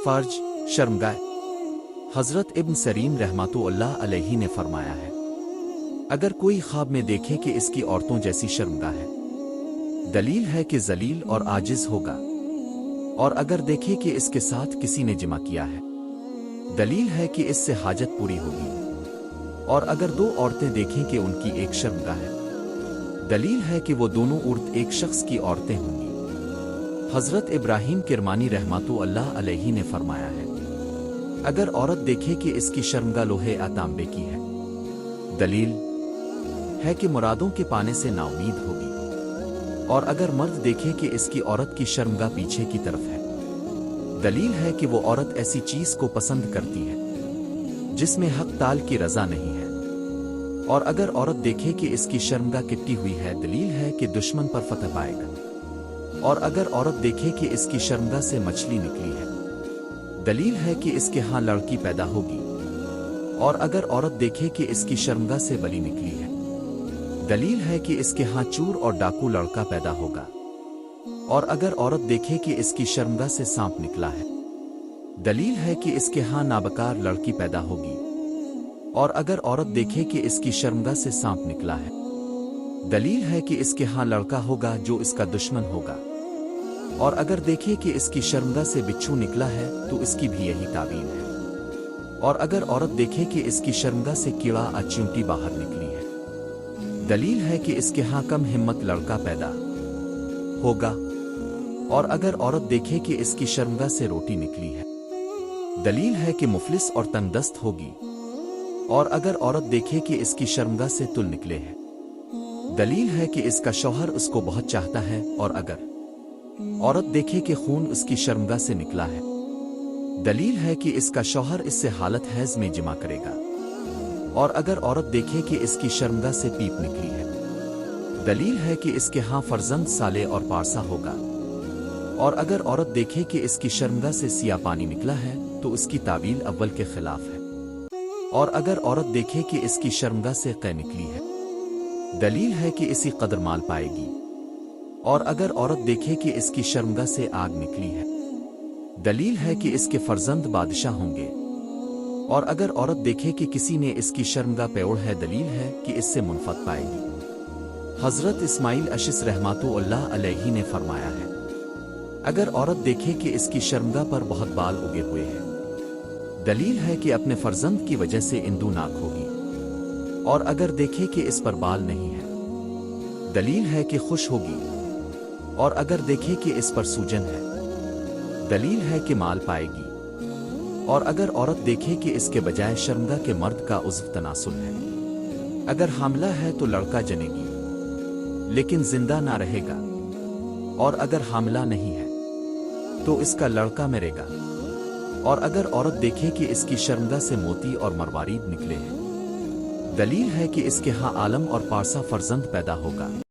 Fridge شرمگاہ حضرت ابن سرین رحمۃ اللہ علیہ نے فرمایا ہے، اگر کوئی خواب میں دیکھے کہ اس کی عورتوں جیسی شرمگاہ ہے، دلیل ہے کہ ذلیل اور عاجز ہوگا، اور اگر دیکھے کہ اس کے ساتھ کسی نے جمع کیا ہے، دلیل ہے کہ اس سے حاجت پوری ہوگی، اور اگر دو عورتیں دیکھیں کہ ان کی ایک شرمگاہ ہے، دلیل ہے کہ وہ دونوں عورت ایک شخص کی عورتیں ہوں گی۔ حضرت ابراہیم کرمانی رحمۃ اللہ علیہ نے فرمایا ہے، اگر عورت دیکھے کہ اس کی شرمگاہ لوہے یا تانبے کی ہے، دلیل ہے کہ مرادوں کے پانے سے نا امید ہوگی، اور اگر مرد دیکھے کہ اس کی عورت کی شرمگاہ پیچھے کی طرف ہے، دلیل ہے کہ وہ عورت ایسی چیز کو پسند کرتی ہے جس میں حق تال کی رضا نہیں ہے، اور اگر عورت دیکھے کہ اس کی شرمگاہ کٹی ہوئی ہے، دلیل ہے کہ دشمن پر فتح پائے گا، اور اگر عورت دیکھے کہ اس کی شرمگاہ سے مچھلی نکلی ہے، دلیل ہے کہ اس کے ہاں لڑکی پیدا ہوگی، اور اگر عورت دیکھے کہ اس کی شرمگاہ سے بلی نکلی ہے، دلیل ہے کہ اس کے ہاں چور اور ڈاکو لڑکا پیدا ہوگا، اور اگر عورت دیکھے کہ اس کی شرمگاہ سے سانپ نکلا ہے، دلیل ہے کہ اس کے ہاں نابکار لڑکی پیدا ہوگی، اور اگر عورت دیکھے کہ اس کی شرمگاہ سے سانپ نکلا ہے، دلیل ہے کہ اس کے ہاں لڑکا ہوگا جو اس کا دشمن ہوگا، اور اگر دیکھے کہ اس کی شرمگاہ سے بچھو نکلا ہے تو اس کی بھی یہی تعبیر ہے، اور اگر عورت دیکھے کہ اس کی شرمگاہ سے کیڑا یا چیونٹی باہر نکلی ہے، دلیل ہے کہ اس کے ہاں کم ہمت لڑکا پیدا ہوگا، اور اگر عورت دیکھے کہ اس کی شرمگاہ سے روٹی نکلی ہے، دلیل ہے کہ مفلس اور تنگ دست ہوگی، اور اگر عورت دیکھے کہ اس کی شرمگاہ سے تل نکلے ہیں، دلیل ہے کہ اس کا شوہر اس کو بہت چاہتا ہے، اور اگر عورت دیکھے کہ خون اس کی شرمگاہ سے نکلا ہے، دلیل ہے کہ اس کا شوہر اس سے حالت حیض میں جمع کرے گا، اور اگر عورت دیکھے کہ اس کی شرمگاہ سے پیپ نکلی ہے، دلیل ہے کہ اس کے ہاں فرزند صالح اور پارسا ہوگا، اور اگر عورت دیکھے کہ اس کی شرمگاہ سے سیاہ پانی نکلا ہے تو اس کی تعویل اول کے خلاف ہے، اور اگر عورت دیکھے کہ اس کی شرمگاہ سے قے نکلی ہے، دلیل ہے کہ اسی قدر مال پائے گی، اور اگر عورت دیکھے کہ اس کی شرمگاہ سے آگ نکلی ہے، دلیل ہے کہ اس کے فرزند بادشاہ ہوں گے، اور اگر عورت دیکھے کہ کسی نے اس کی شرمگاہ پیوڑ ہے، دلیل ہے کہ اس سے منفعت پائے گی۔ حضرت اسماعیل اشس رحمۃ اللہ علیہ نے فرمایا ہے، اگر عورت دیکھے کہ اس کی شرمگاہ پر بہت بال اگے ہوئے ہیں، دلیل ہے کہ اپنے فرزند کی وجہ سے اندوناک ہوگی، اور اگر دیکھے کہ اس پر بال نہیں ہے، دلیل ہے کہ خوش ہوگی، اور اگر دیکھے کہ اس پر سوجن ہے، دلیل ہے کہ مال پائے گی، اور اگر عورت دیکھے کہ اس کے بجائے شرمگاہ کے مرد کا عضو تناسل ہے، اگر حاملہ ہے تو لڑکا جنے گی لیکن زندہ نہ رہے گا، اور اگر حاملہ نہیں ہے تو اس کا لڑکا مرے گا، اور اگر عورت دیکھے کہ اس کی شرمگاہ سے موتی اور مروارید نکلے ہیں، دلیل ہے کہ اس کے ہاں عالم اور پارسا فرزند پیدا ہوگا۔